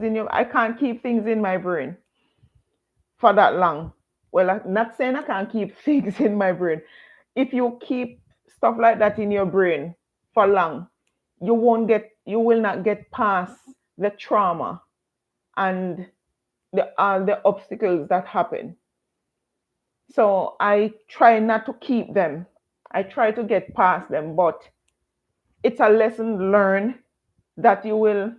in your, I can't keep things in my brain for that long. Well, I'm not saying I can't keep things in my brain. If you keep stuff like that in your brain for long, you will not get past the trauma and the obstacles that happen. So I try not to keep them. I try to get past them, but it's a lesson learned that you will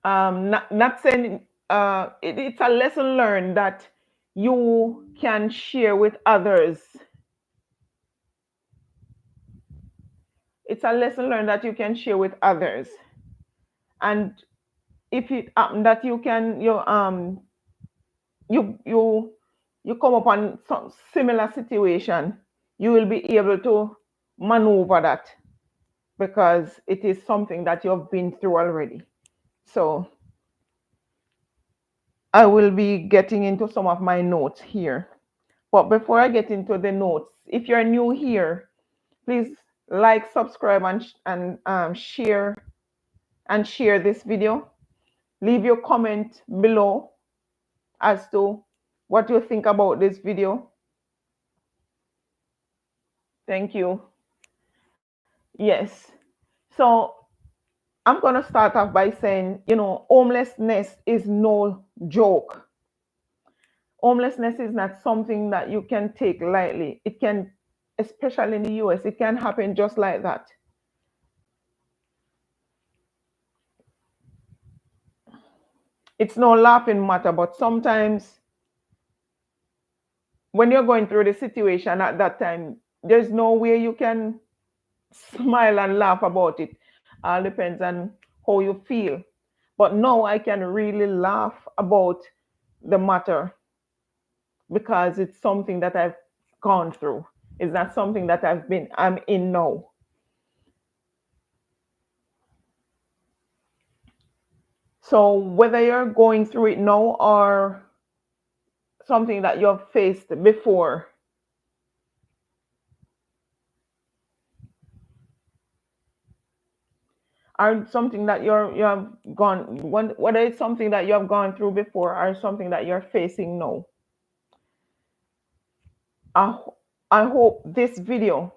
not saying it's a lesson learned that you can share with others. It's a lesson learned that you can share with others. And if it happen that you you come upon some similar situation, you will be able to maneuver that because it is something that you've been through already. So I will be getting into some of my notes here. But before I get into the notes, if you're new here, please like, subscribe, and share this video. Leave your comment below as to what you think about this video. Thank you. Yes. So I'm going to start off by saying, homelessness is no joke. Homelessness is not something that you can take lightly. It can, especially in the US, it can happen just like that. It's no laughing matter, but sometimes when you're going through the situation at that time, there's no way you can smile and laugh about it. All depends on how you feel. But now I can really laugh about the matter because it's something that I've gone through. It's not something that I'm in now. So whether you're going through it now or something that you've faced before, or something that you have gone, whether it's something that you have gone through before or something that you're facing now, I, I hope this video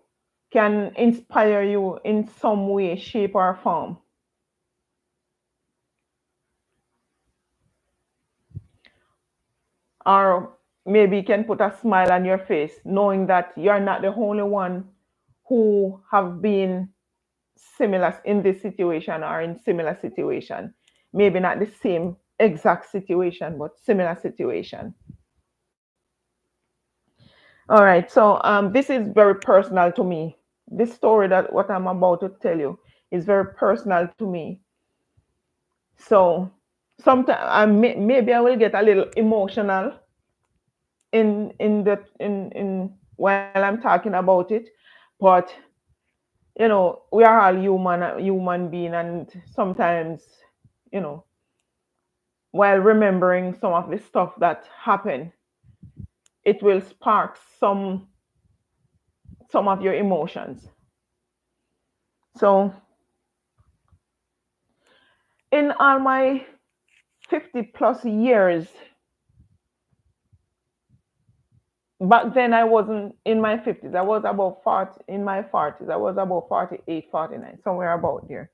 can inspire you in some way, shape, or form. Or maybe you can put a smile on your face knowing that you're not the only one who have been similar in this situation or in similar situation. Maybe not the same exact situation, but similar situation. All right, so this is very personal to me. This story that what I'm about to tell you is very personal to me. So sometimes maybe I will get a little emotional in while I'm talking about it, but we are all human being, and sometimes you know while remembering some of the stuff that happened, it will spark some of your emotions. So in all my 50 plus years, back then I wasn't in my 50s. I was about 40, in my 40s. I was about 48, 49, somewhere about there.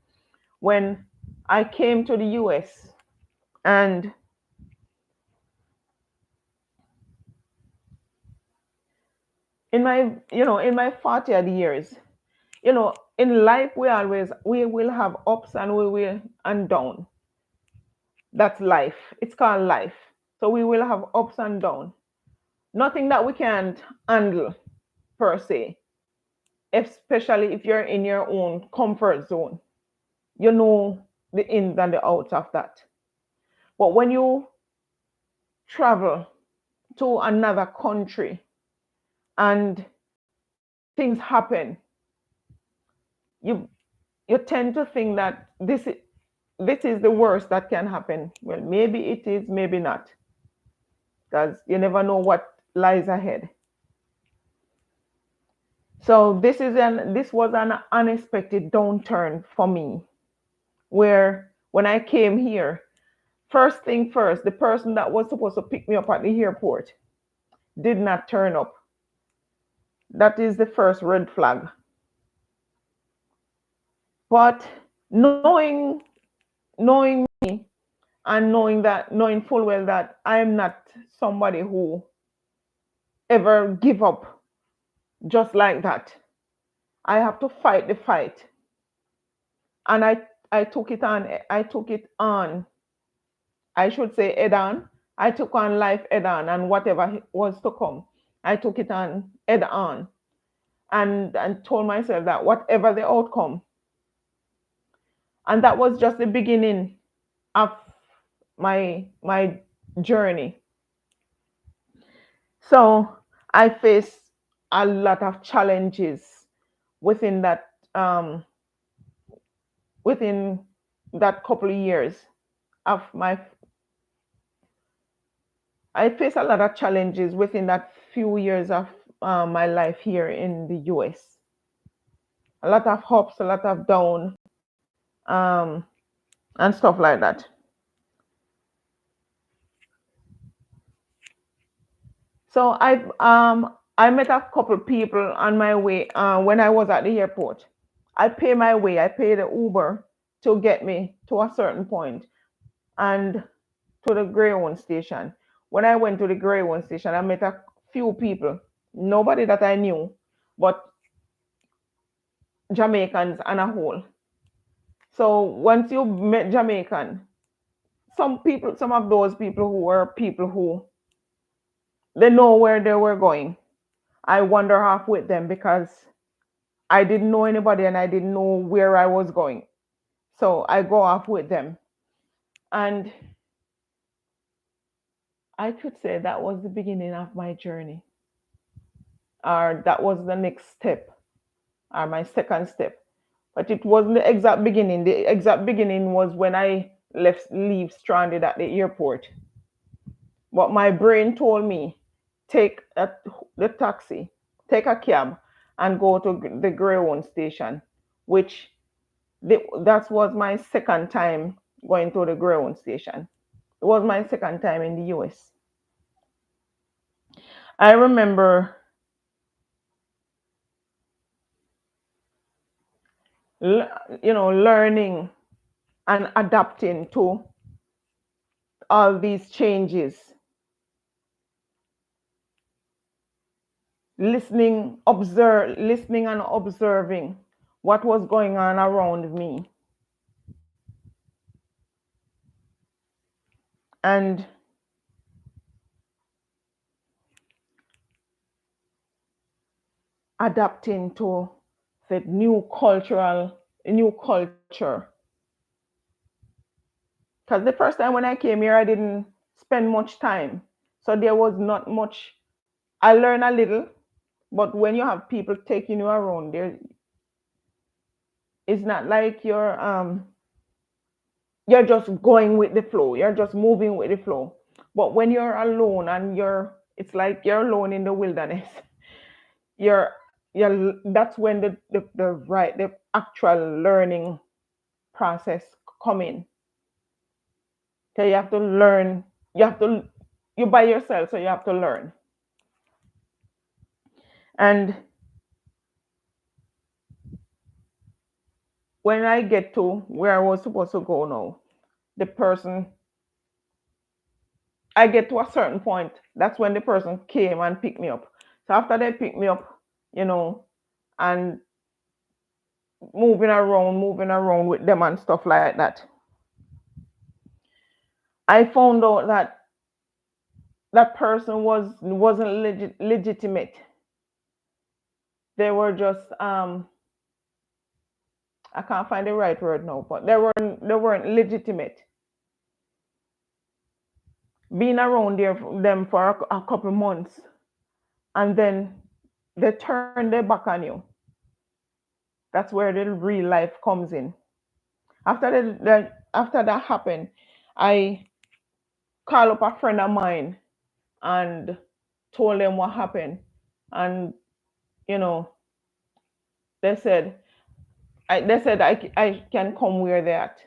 When I came to the US, and in my 40 years, in life we will have ups and we will and down. That's life. It's called life. So we will have ups and downs. Nothing that we can't handle per se, especially if you're in your own comfort zone. You know the ins and the outs of that. But when you travel to another country and things happen, you you tend to think that this is the worst that can happen. Well, maybe it is, maybe not, because you never know what lies ahead. So this was an unexpected downturn for me, where When I came here, first thing first, the person that was supposed to pick me up at the airport did not turn up. That is the first red flag. But knowing knowing me and knowing full well that I am not somebody who ever give up just like that. I have to fight the fight. And I took it on. I took it on. I should say head on. I took on life head on, and whatever was to come, I took it on head on, and told myself that whatever the outcome, and that was just the beginning of my journey. So I faced a lot of challenges within that um, within that couple of years of my I faced a lot of challenges within that few years of my life here in the US. A lot of ups, a lot of down, um, and stuff like that. So I met a couple people on my way when I was at the airport. I pay my way. I pay the Uber to get me to a certain point and to the Greyhound station. When I went to the Greyhound station, I met a few people. Nobody that I knew, but Jamaicans and a whole. So once you met Jamaican, some of those people who were people who they know where they were going. I wander off with them because I didn't know anybody and I didn't know where I was going. So I go off with them. And I could say that was the beginning of my journey, or that was the next step, or my second step. But it wasn't the exact beginning. The exact beginning was when I leave stranded at the airport. But my brain told me, the taxi, take a cab, and go to the Greyhound station, which that was my second time going to the Greyhound station. It was my second time in the US. I remember, learning and adapting to all these changes, listening and observing what was going on around me, and adapting to the new culture. Because the first time when I came here, I didn't spend much time, so there was not much. I learned a little, but when you have people taking you around, it's not like you're just going with the flow. You're just moving with the flow. But when you're alone and it's like you're alone in the wilderness. You're that's when the actual learning process come in. So you have to learn. You by yourself, so you have to learn. And when I get to where I was supposed to go now, the person I get to a certain point, that's when the person came and picked me up. So after they picked me up, you know, and moving around with them and stuff like that, I found out that that person wasn't legitimate. They were just I can't find the right word now, but they weren't legitimate. Being around them for a couple months, and then they turn their back on you. That's where the real life comes in. After that happened, I called up a friend of mine and told them what happened, and you know they said they said I can come where they're at.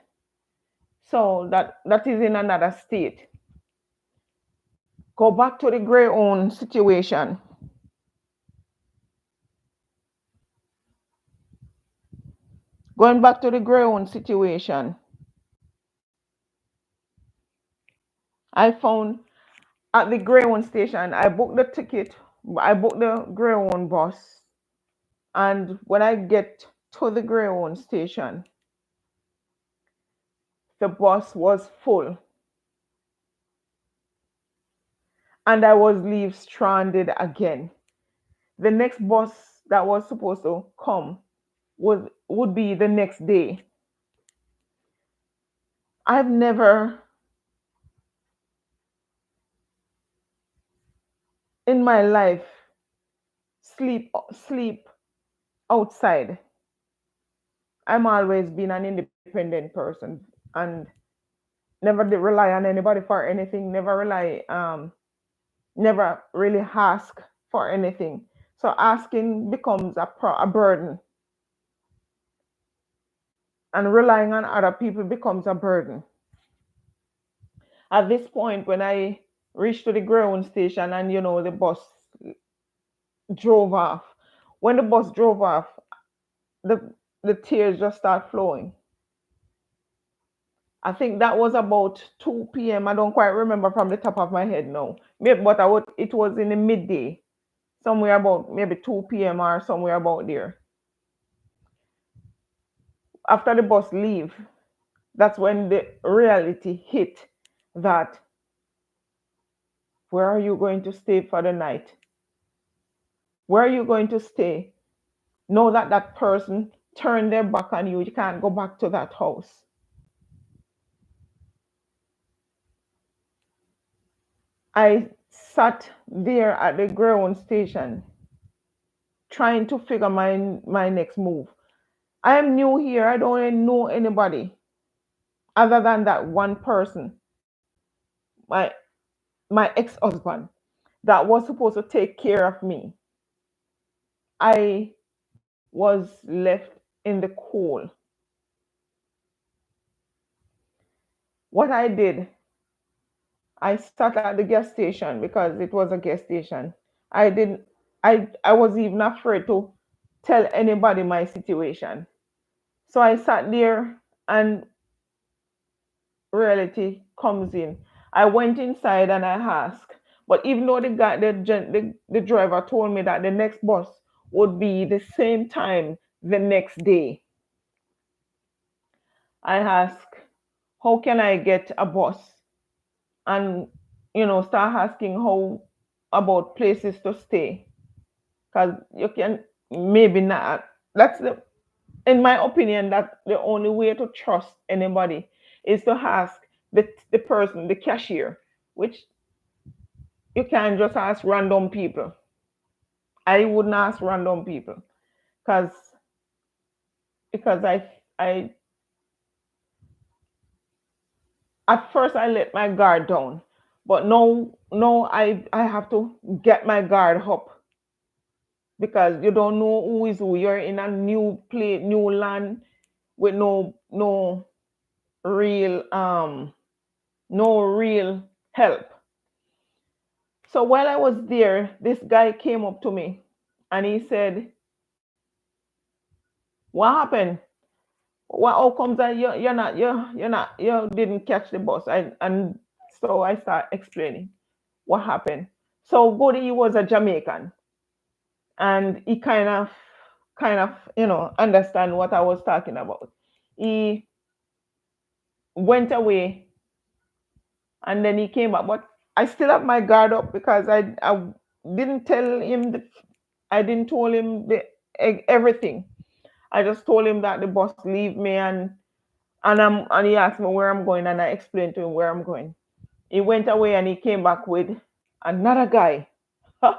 So that is in another state. Go back to the gray own situation. Going back to the gray own situation, I found at the gray own station, I booked the ticket, I booked the gray own bus, and when I get to the gray own station, the bus was full, and I was left stranded again. The next bus that was supposed to come would be the next day. I've never in my life sleep outside. I'm always been an independent person and never did rely on anybody for anything. Never really ask for anything. So asking becomes a burden, and relying on other people becomes a burden. At this point, when I reached to the ground station and the bus drove off, when the bus drove off, the the tears just start flowing. I think that was about 2 p.m. I don't quite remember from the top of my head now. Maybe, but it was in the midday, somewhere about maybe 2 p.m. or somewhere about there. After the bus leave, that's when the reality hit that where are you going to stay for the night? Where are you going to stay? Know that that person turned their back on you. You can't go back to that house. I sat there at the ground station trying to figure my next move. I am new here. I don't know anybody other than that one person, my my ex-husband, that was supposed to take care of me. I was left in the cold. What I did, I sat at the gas station because it was a gas station. I didn't. I was even afraid to tell anybody my situation. So I sat there and reality comes in. I went inside and I asked, but even though the driver told me that the next bus would be the same time the next day, I asked, how can I get a bus? And start asking how about places to stay, because you can maybe not. That's in my opinion, that the only way to trust anybody is to ask the person, the cashier, which you can't just ask random people. I wouldn't ask random people because because I at first I let my guard down, but no, I have to get my guard up because you don't know who is who. You're in a new place, new land with no real no real help. So while I was there, this guy came up to me and he said, "What happened? What how comes that you didn't catch the bus?" And so I start explaining what happened. So Bodhi, he was a Jamaican, and he kind of understand what I was talking about. He went away and then he came back, but I still have my guard up because I didn't tell him I didn't tell him everything. I just told him that the boss leave me, and he asked me where I'm going, and I explained to him where I'm going. He went away and he came back with another guy. Lord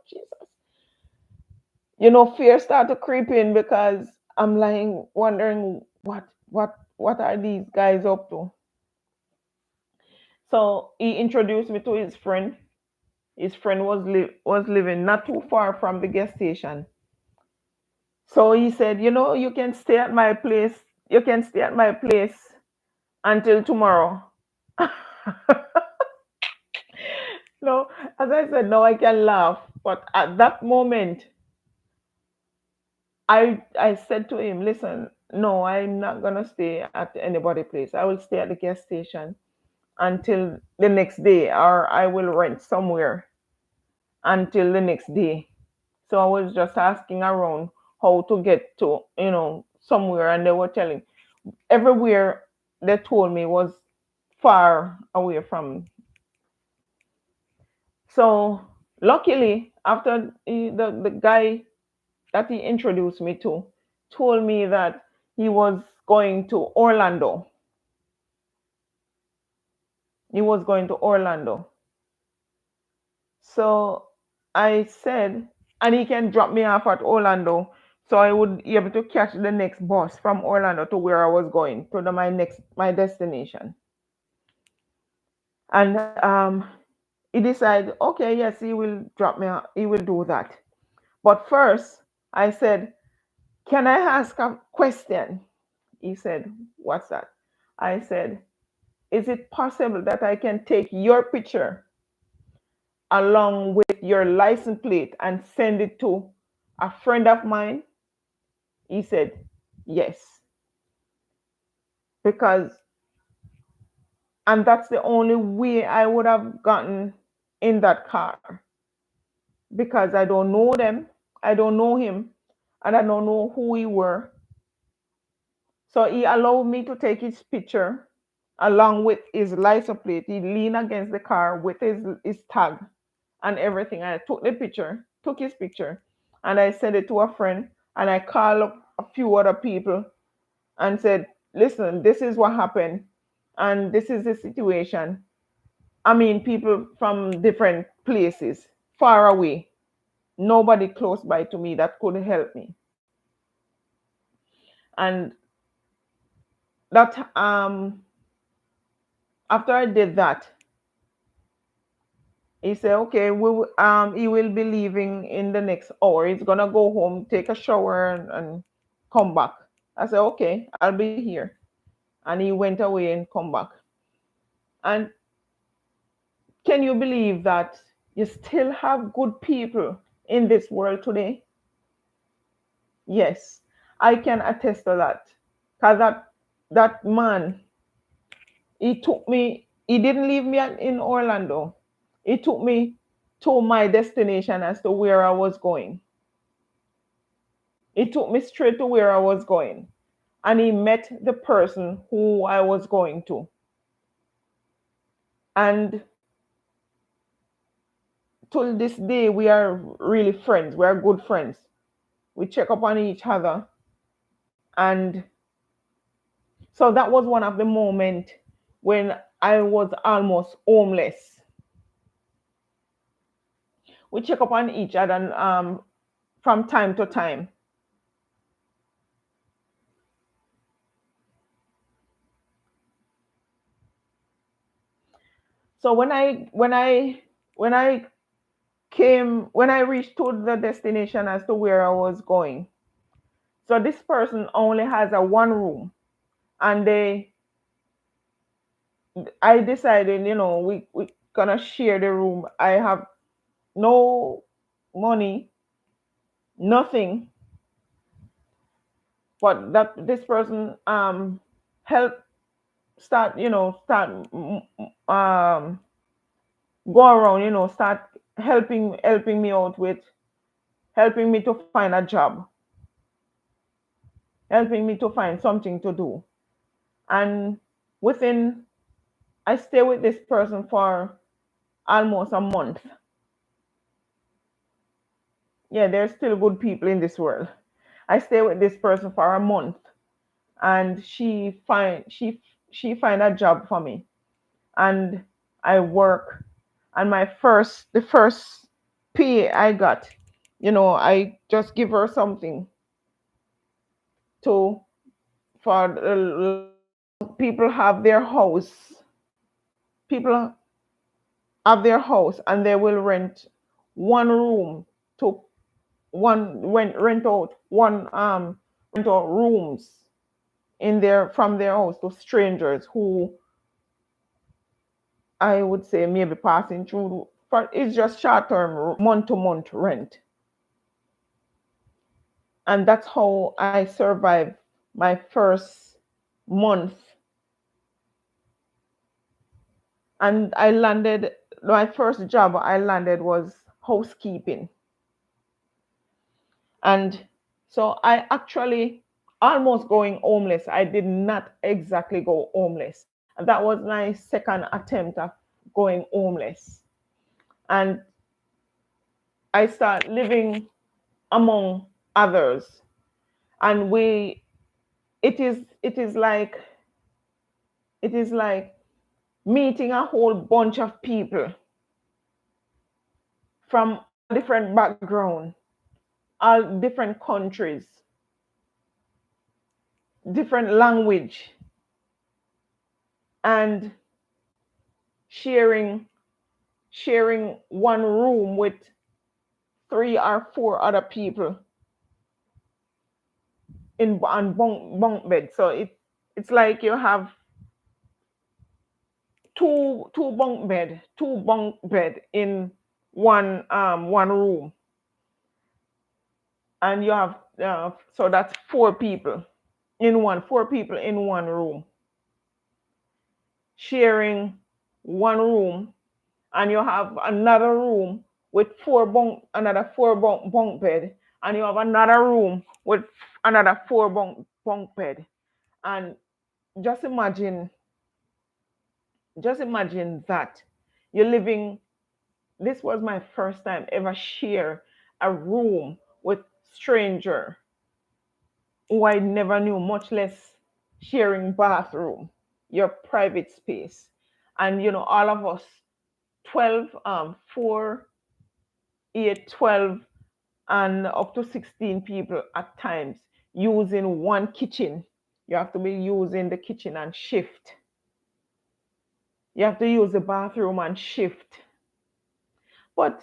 Jesus. Fear started to creep in because I'm lying wondering what are these guys up to. So he introduced me to his friend. His friend was living not too far from the gas station. So he said, you can stay at my place. You can stay at my place until tomorrow. No, as I said, no, I can laugh. But at that moment, I said to him, listen, no, I'm not gonna stay at anybody's place. I will stay at the gas station until the next day, or I will rent somewhere until the next day. So I was just asking around how to get to, somewhere, and they were telling everywhere they told me was far away from. So luckily, after the guy that he introduced me to told me that he was going to Orlando. He was going to Orlando. So I said, and he can drop me off at Orlando, so I would be able to catch the next bus from Orlando to where I was going to my destination. And he decided, okay, yes, he will drop me. He will do that. But first, I said, can I ask a question? He said, what's that? I said, is it possible that I can take your picture along with your license plate and send it to a friend of mine? He said, yes. Because, and that's the only way I would have gotten in that car, because I don't know them, I don't know him, and I don't know who we were. So he allowed me to take his picture along with his license plate. He leaned against the car with his tag and everything. I took the picture, took his picture, and I sent it to a friend. And I called up a few other people and said, listen, this is what happened, and this is the situation. I mean, people from different places, far away, nobody close by to me that could help me. And that after I did that, he said, okay, he will be leaving in the next hour. He's gonna go home, take a shower, and come back. I said, okay, I'll be here. And he went away and come back. And can you believe that you still have good people in this world today? Yes, I can attest to that. Cause that man, he took me. He didn't leave me in Orlando. He took me to my destination as to where I was going. He took me straight to where I was going, and he met the person who I was going to. And till this day, we are really friends. We are good friends. We check up on each other. And so that was one of the moments when I was almost homeless. We check up on each other from time to time. So when I when I reached to the destination as to where I was going, so this person only has a one room, and I decided, we gonna share the room. I have no money, nothing, but that this person help start, go around, start helping me out with helping me to find a job, helping me to find something to do. And within I stay with this person for almost a month. Yeah, there's still good people in this world. I stay with this person for a month, and she find a job for me, and I work. And the first pay I got, I just give her something to for people have their house. People have their house, and they will rent one room to rent out rooms in their from their house to strangers who I would say maybe passing through for it's just short term month to month rent. And that's how I survived my first month. And I landed my first job I landed was housekeeping. And so I actually almost going homeless. I did not exactly go homeless. And that was my second attempt of going homeless. And I start living among others. And it is like meeting a whole bunch of people from all different background, all different countries, different language, and sharing sharing one room with three or four other people in on bunk bed. So it's like you have two bunk bed in one room, and you have so that's four people in one room sharing one room, and you have another room with another four bunk bed, and you have another room with another four bunk bed. And just imagine, just imagine that you're living. This was my first time ever share a room with stranger who I never knew, much less sharing bathroom, your private space. And all of us 12, 4, 8, 12, and up to 16 people at times using one kitchen. You have to be using the kitchen and shift. You have to use the bathroom and shift. But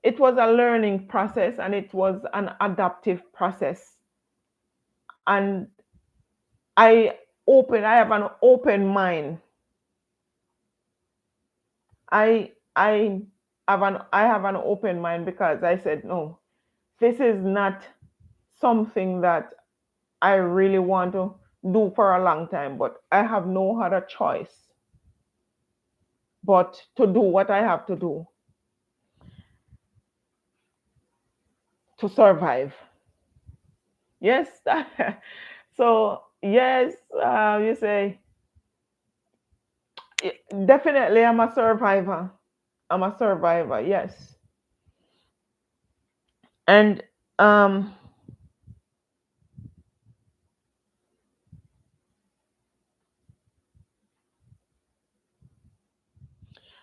it was a learning process and it was an adaptive process. And I have an open mind. I I have an open mind because I said no, this is not something that I really want to do for a long time, but I have no other choice but to do what I have to do to survive. Yes. So yes, you say definitely I'm a survivor. I'm a survivor. Yes. And um,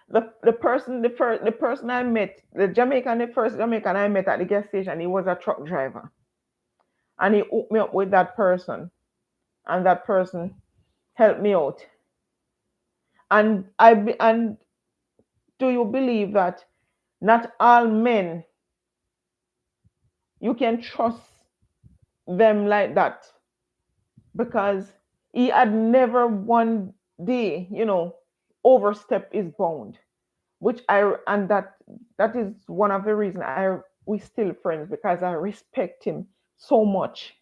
the person I met, the first Jamaican I met at the gas station, he was a truck driver, and he hooked me up with that person, and that person helped me out. And do you believe that not all men you can trust them like that? Because he had never one day, overstep his bound, which I and that is one of the reasons I we still friends, because I respect him so much.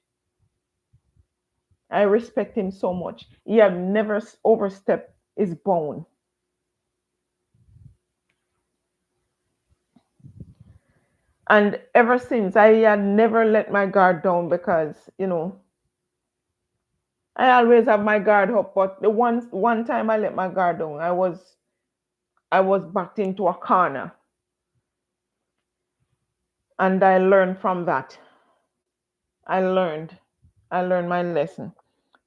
I respect him so much. He had never overstepped his bound. And ever since, I had never let my guard down because, I always have my guard up. But the one time I let my guard down, I was backed into a corner, and I learned from that. I learned. I learned my lesson.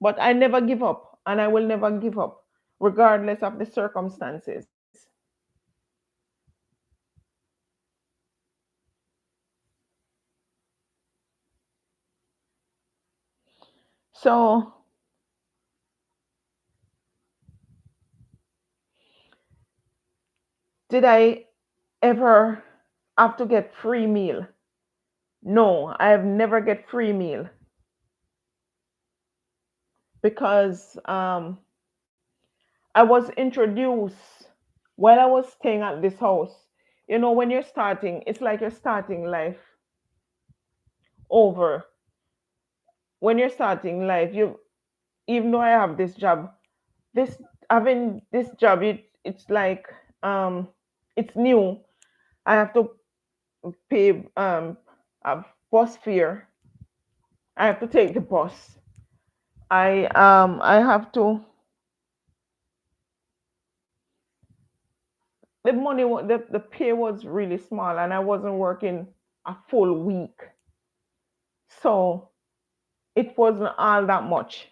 But I never give up, and I will never give up, regardless of the circumstances. So, did I ever have to get free meal? No, I have never get free meal because I was introduced while I was staying at this house. You know, when you're starting, it's like you're starting life over. When you're starting life, you even though I have this job, this having this job, it's like it's new. I have to pay a bus fare. I have to take the bus. I have to the pay was really small and I wasn't working a full week. So it wasn't all that much.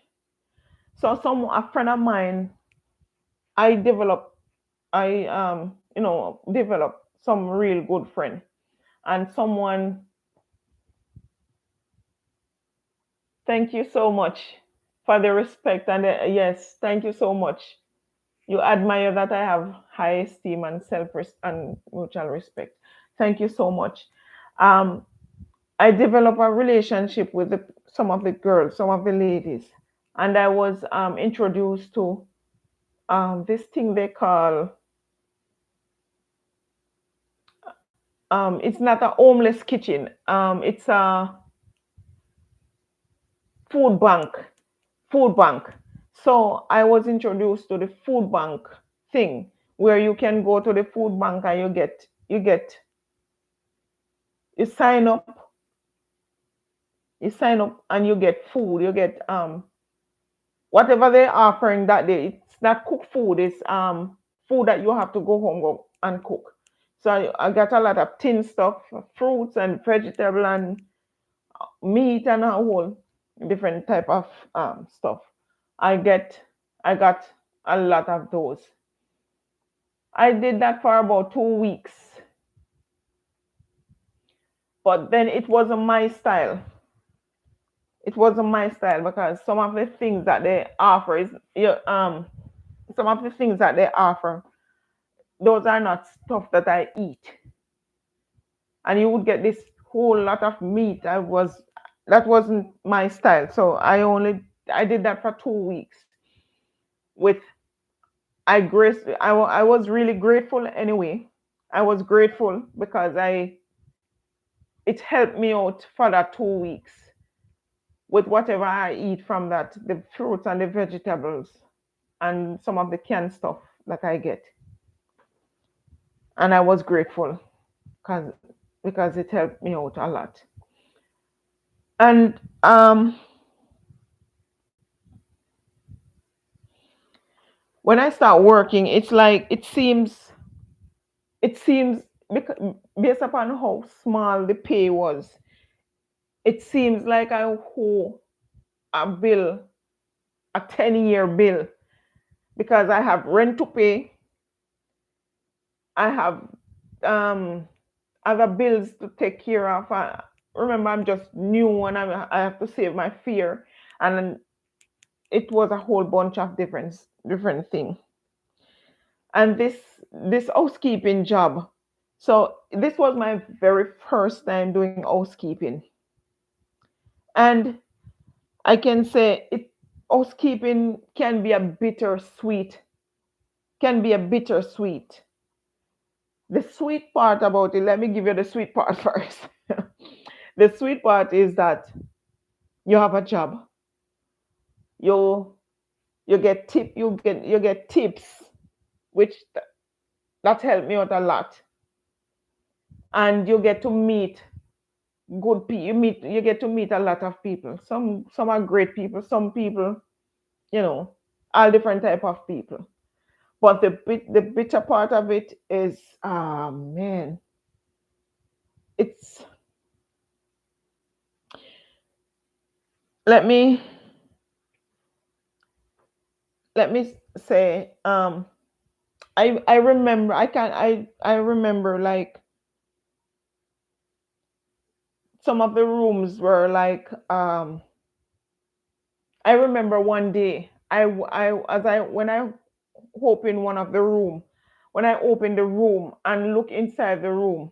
So some a friend of mine, I developed developed some real good friend and someone. Thank you so much for the respect and yes, thank you so much. You admire that I have high esteem and and mutual respect. Thank you so much. Um, I developed a relationship with some of the girls, some of the ladies, and I was introduced to this thing they call it's not a homeless kitchen. It's a food bank. Food bank. So I was introduced to the food bank thing where you can go to the food bank and you sign up, and you get food. You get whatever they're offering that day. It's not cooked food, it's food that you have to go home go and cook. So I got a lot of tin stuff, fruits and vegetable and meat and a whole different type of stuff. I get I got a lot of those. I did that for about 2 weeks, but then it wasn't my style. It wasn't my style because some of the things that they offer is some of the things that they offer, those are not stuff that I eat. And you would get this whole lot of meat. That wasn't my style. So I did that for 2 weeks with I was really grateful anyway. I was grateful because I it helped me out for that 2 weeks with whatever I eat from that, the fruits and the vegetables and some of the canned stuff that I get. And I was grateful because because it helped me out a lot. And when I start working, it's like it seems based upon how small the pay was, it seems like I owe a bill, a 10-year bill, because I have rent to pay, I have um, other bills to take care of. Remember, I'm just new and I have to save my fear, and it was a whole bunch of different things. And this housekeeping job. So this was my very first time doing housekeeping, and I can say housekeeping can be a bittersweet. The sweet part about it, let me give you the sweet part first. The sweet part is that you have a job, you you get tips, which that helped me out a lot, and you get to meet good people. You get to meet a lot of people. Some are great people. Some people, you know, all different type of people. But the bitter part of it is, ah man, it's let me let me say, I remember I remember like some of the rooms were like I remember one day when I opened one of the room, when I opened the room and look inside the room,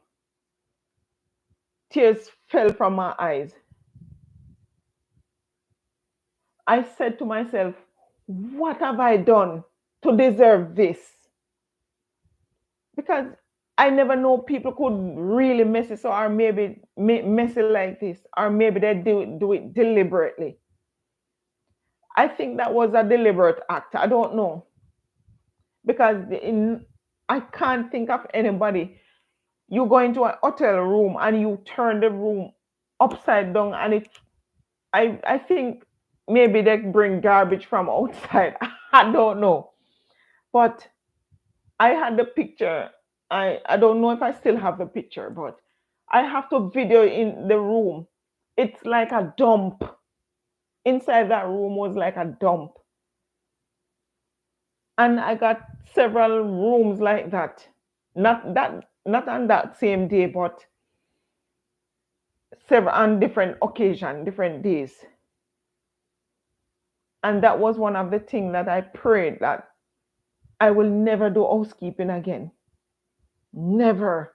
tears fell from my eyes. I said to myself, what have I done to deserve this? Because I never know people could really mess it so, or maybe mess it like this, or maybe they do it deliberately. I think that was a deliberate act. I don't know, because I can't think of anybody. You go into a hotel room and you turn the room upside down, and I think maybe they bring garbage from outside. I don't know, but I had the picture. I don't know if I still have the picture, but I have to video in the room. It's like a dump. Inside that room was like a dump. And I got several rooms like that. Not on that same day, but several on different occasion, different days. And that was one of the things that I prayed that I will never do housekeeping again. Never.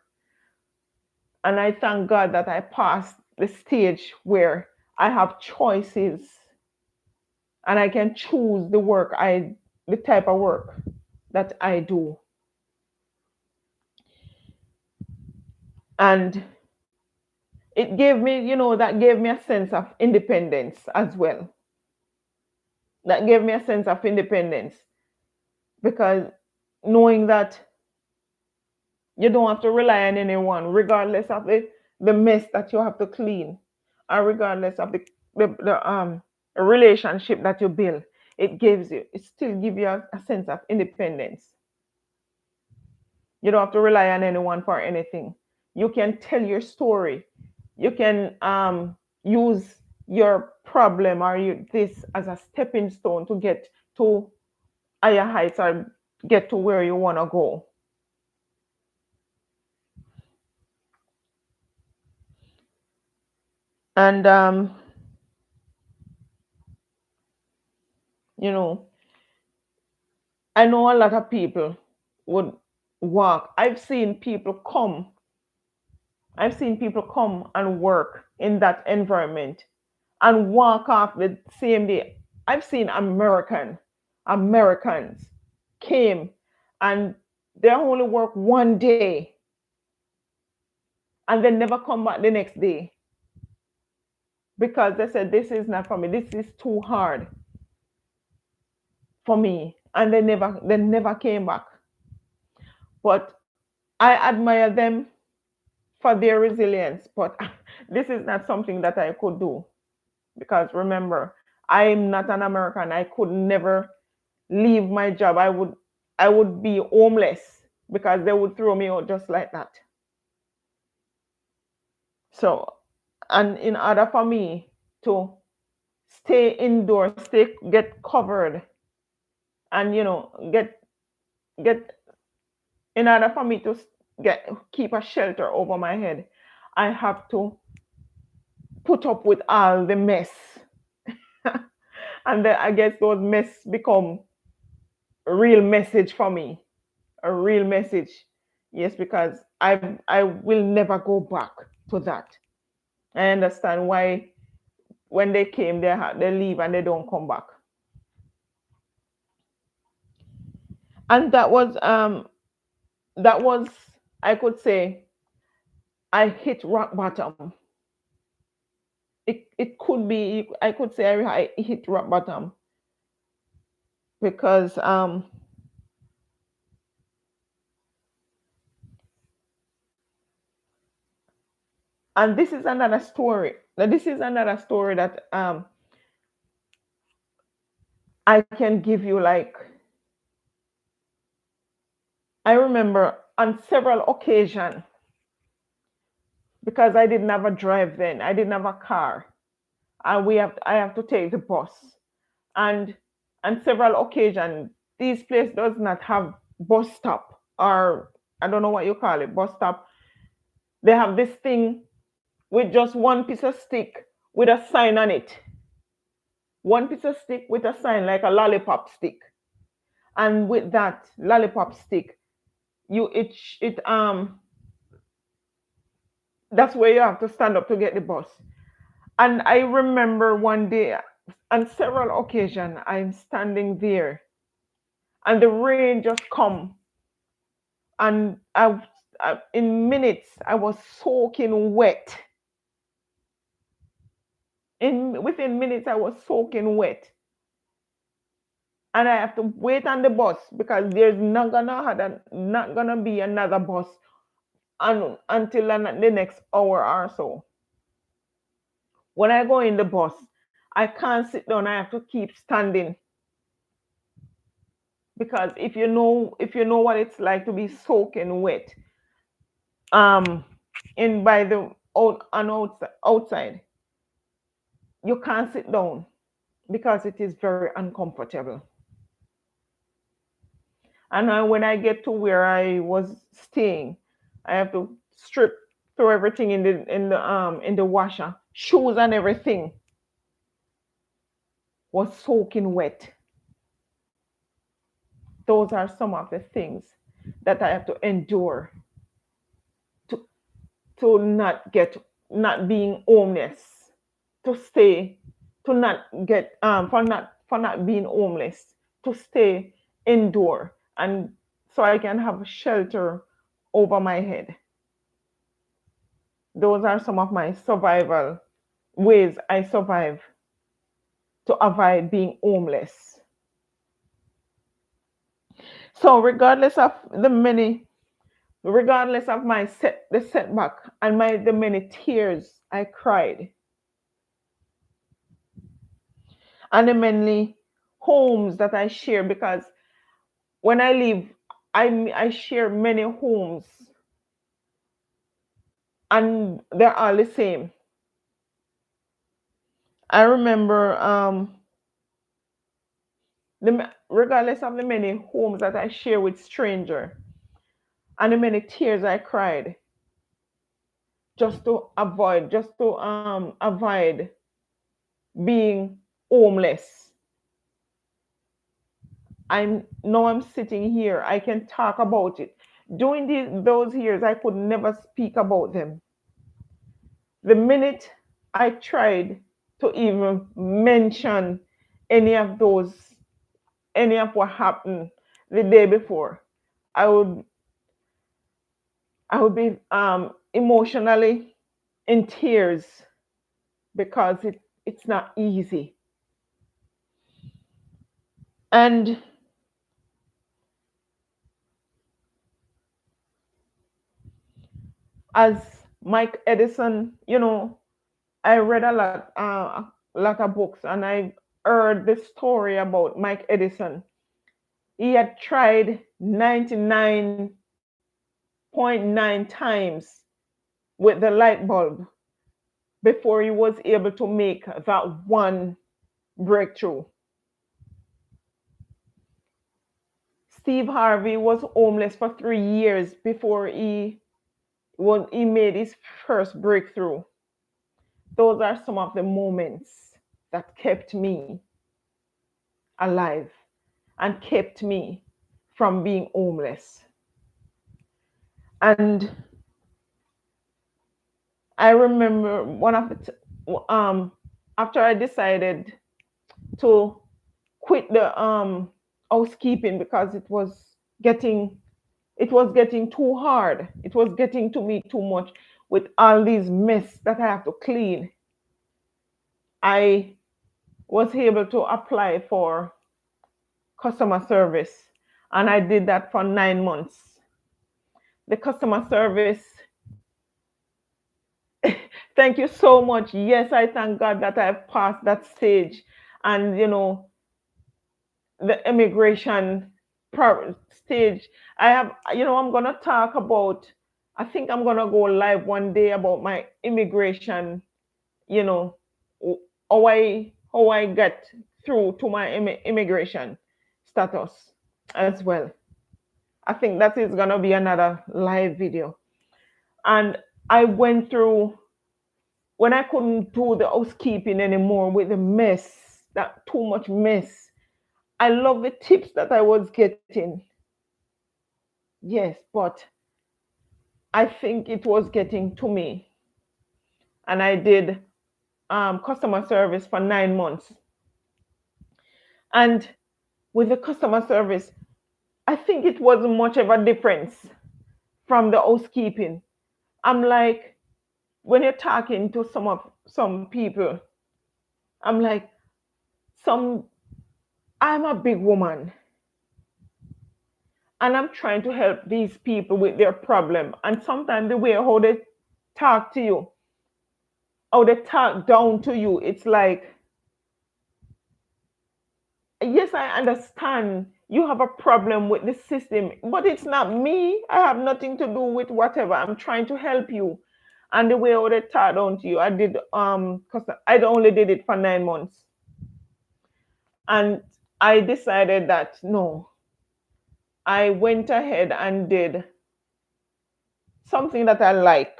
And I thank God that I passed the stage where I have choices and I can choose the type of work that I do. And it gave me, that gave me a sense of independence as well. That gave me a sense of independence, because knowing that you don't have to rely on anyone, regardless of the mess that you have to clean, or regardless of the relationship that you build. It still gives you a sense of independence. You don't have to rely on anyone for anything. You can tell your story. You can use your problem or this as a stepping stone to get to higher heights, or get to where you want to go. And you know, I know a lot of people would walk. I've seen people come and work in that environment and walk off the same day. I've seen Americans came and they only work one day and they never come back the next day because they said, this is not for me. This is too hard for me. And they never came back. But I admire them for their resilience. But this is not something that I could do, because remember, I'm not an American. I could never leave my job. I would be homeless because they would throw me out just like that. So, and in order for me to stay indoors, get covered, and get in order for me to get keep a shelter over my head, I have to put up with all the mess. And then I guess those mess become a real message for me, a real message. Yes, because I will never go back to that. I understand why when they came, they leave and they don't come back. And that was, I could say, I hit rock bottom. It could be, I could say, I hit rock bottom, because and this is another story. Now, this is another story that I can give you. Like, I remember on several occasions, because I didn't have a drive then. I didn't have a car, and I have to take the bus. And on several occasions, this place does not have bus stop, or I don't know what you call it, bus stop. They have this thing with just one piece of stick with a sign on it. One piece of stick with a sign, like a lollipop stick. And with that lollipop stick, you it that's where you have to stand up to get the bus. And I remember one day, on several occasions, I'm standing there and the rain just come, and in minutes I was soaking wet. In within minutes I was soaking wet, and I have to wait on the bus because there's not gonna be another bus until the next hour or so. When I go in the bus, I can't sit down. I have to keep standing because if you know what it's like to be soaking wet, um, in by the outside, you can't sit down because it is very uncomfortable. And when I get to where I was staying, I have to strip throw everything in the washer. Shoes and everything was soaking wet. Those are some of the things that I have to endure to not being homeless, to stay, to not get for not being homeless, to stay indoor, and so I can have shelter over my head. Those are some of my survival ways I survive to avoid being homeless. So regardless of the setback and the many tears I cried, and the many homes that I share, because when I leave, I share many homes, and they're all the same. I remember, regardless of the many homes that I share with stranger and the many tears I cried, just to avoid being homeless. I'm sitting here. I can talk about it. During those years, I could never speak about them. The minute I tried to even mention any of those, any of what happened the day before, I would I would be emotionally in tears because it's not easy. And as Mike Edison, I read a lot of books, and I heard the story about Mike Edison. He had tried 99.9 times with the light bulb before he was able to make that one breakthrough. Steve Harvey was homeless for 3 years before he made his first breakthrough. Those are some of the moments that kept me alive and kept me from being homeless. And I remember after I decided to quit the housekeeping because it was getting too hard. It was getting to me too much with all these mess that I have to clean. I was able to apply for customer service, and I did that for 9 months. The customer service, thank you so much. Yes, I thank God that I've passed that stage. And the immigration stage, I'm going to talk about, I think I'm going to go live one day about my immigration, you know, how I get through to my immigration status as well. I think that is going to be another live video. And I went through, when I couldn't do the housekeeping anymore with the mess, that too much mess. I love the tips that I was getting. Yes, but I think it was getting to me. And I did customer service for 9 months. And with the customer service, I think it wasn't much of a difference from the housekeeping. I'm like, when you're talking to some people, I'm like, some I'm a big woman and I'm trying to help these people with their problem. And sometimes the way how they talk to you, how they talk down to you, it's like, yes, I understand you have a problem with the system, but it's not me. I have nothing to do with whatever. I'm trying to help you. And the way how they talk down to you, I did because I only did it for 9 months. And I decided that no, I went ahead and did something that I like.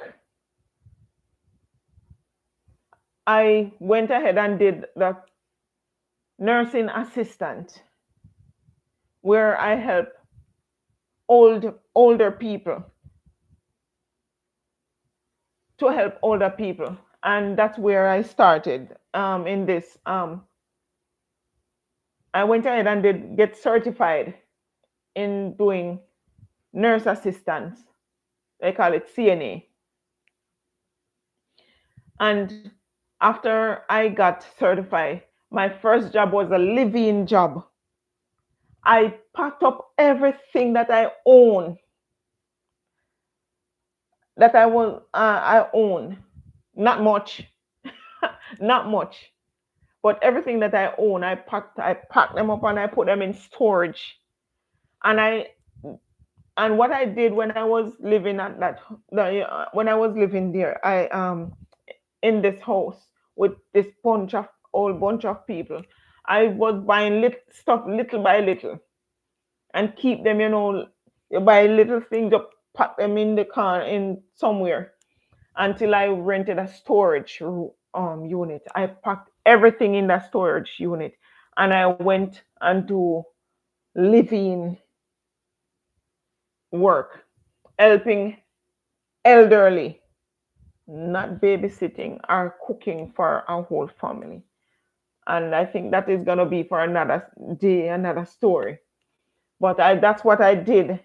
I went ahead and did the nursing assistant, where I help older people to help older people, and that's where I started in this. I went ahead and did get certified in doing nurse assistants. They call it CNA. And after I got certified, my first job was a live-in job. I packed up everything that I own, that I own. Not much, not much, but everything that I own, I packed them up and I put them in storage. And what I did when I was living at when I was living there, I in this house with this bunch of people, I was buying stuff little by little and keep them, you buy little things, just pack them in the car in somewhere until I rented a storage unit. I packed everything in that storage unit and I went and do living work, helping elderly, not babysitting or cooking for our whole family. And I think that is going to be for another day, another story. But that's what I did.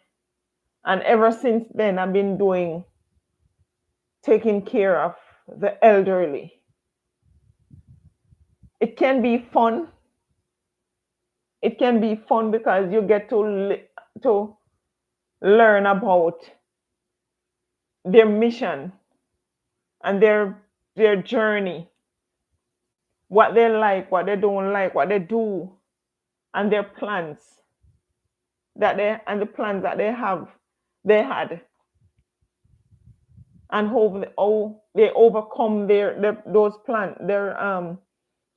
And ever since then, I've been taking care of the elderly. It can be fun. It can be fun because you get to learn about their mission and their journey, what they like, what they don't like, what they do, and their plans the plans that they had, and how they overcome those plans,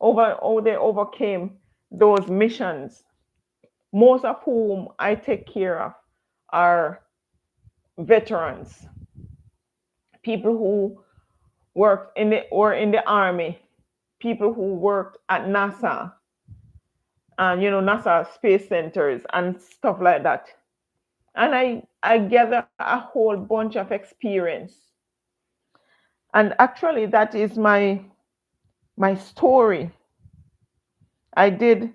how they overcame those missions. Most of whom I take care of are veterans, people who worked in the army, people who worked at NASA, and NASA space centers and stuff like that. And I gather a whole bunch of experience. And actually, that is my story. I did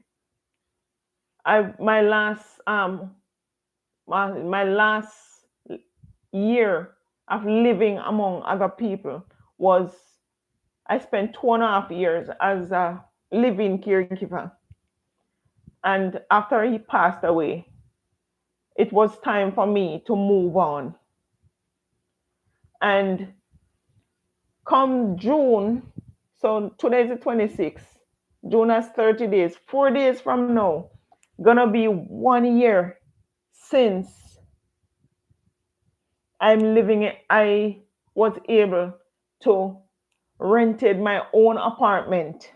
I my last my last year of living among other people was, I spent 2.5 years as a living caregiver. And after he passed away, it was time for me to move on. And come June, so today is the 26th, June has 30 days, 4 days from now, gonna be 1 year since I was able to rented my own apartment.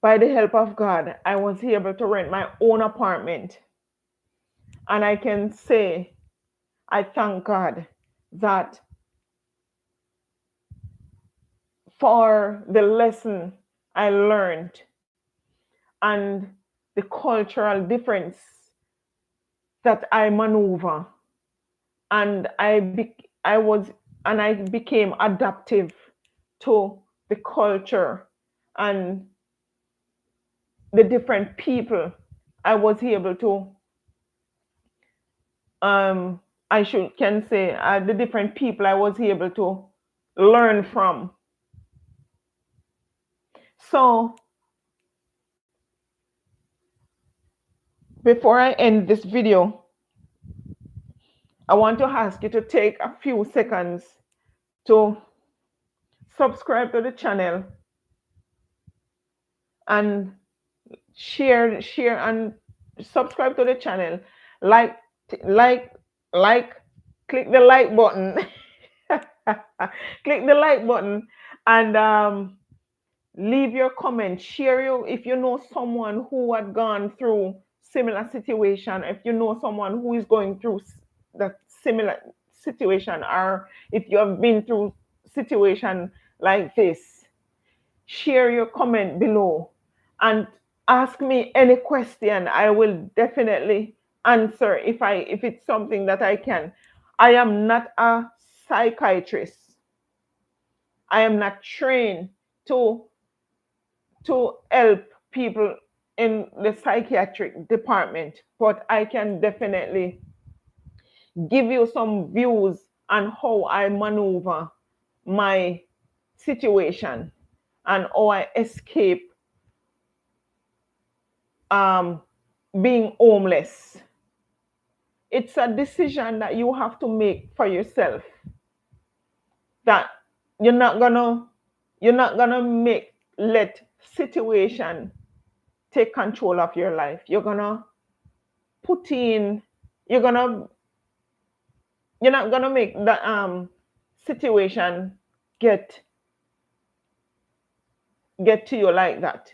By the help of God, I was able to rent my own apartment. And I can say, I thank God that for the lesson I learned and the cultural difference that I maneuver, and I was and I became adaptive to the culture and the different people I was able to, I should can say, the different people I was able to learn from. So before I end this video, I want to ask you to take a few seconds to subscribe to the channel and share and subscribe to the channel. Like, like, like, click the like button. Click the like button and leave your comment. Share you if you know someone who had gone through similar situation. If you know someone who is going through that similar situation, or if you have been through situation like this, share your comment below and ask me any question. I will definitely answer if it's something that I can. I am not a psychiatrist. I am not trained to help people in the psychiatric department, but I can definitely give you some views on how I maneuver my situation and how I escape um, being homeless. It's a decision that you have to make for yourself. That you're not gonna make let situation take control of your life. You're gonna put in. You're gonna. You're not gonna make the situation get to you like that.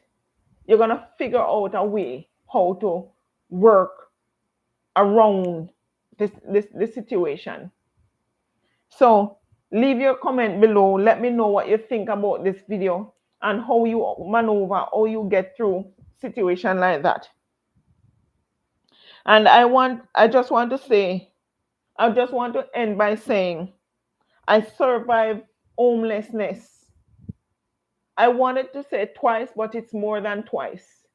You're gonna figure out a way how to work around this situation. So leave your comment below. Let me know what you think about this video and how you maneuver, how you get through situation like that. And I just want to end by saying I survived homelessness. I wanted to say twice, but it's more than twice.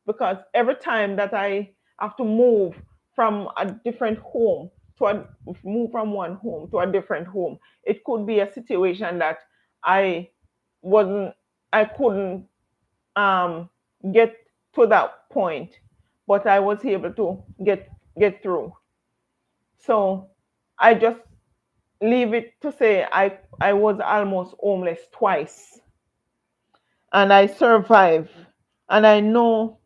Because every time that I have to move from a different home move from one home to a different home, it could be a situation that I wasn't I couldn't um, get to that point, but I was able to get through. So I just leave it to say I was almost homeless twice and I survived. And I know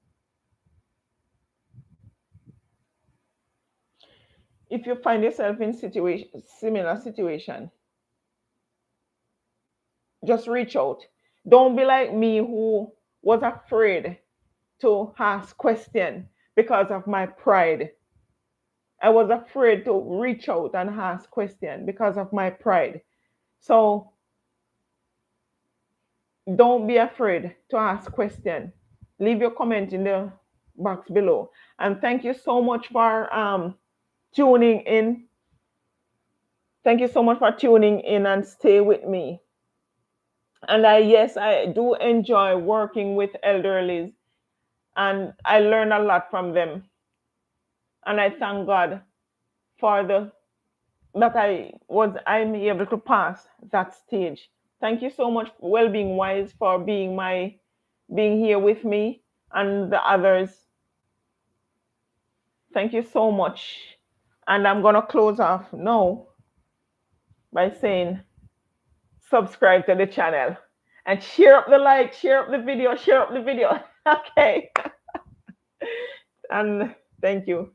if you find yourself in similar situation, just reach out. Don't be like me who was afraid to ask question because of my pride. I was afraid to reach out and ask question because of my pride. So don't be afraid to ask question. Leave your comment in the box below. And thank you so much for tuning in. Thank you so much for tuning in and stay with me. And yes, I do enjoy working with elderlies and I learn a lot from them. And I thank God for I'm able to pass that stage. Thank you so much, Wellbeing Wise, for being here with me and the others. Thank you so much. And I'm gonna close off now by saying subscribe to the channel and share up the like, share up the video, share up the video. Okay. And thank you.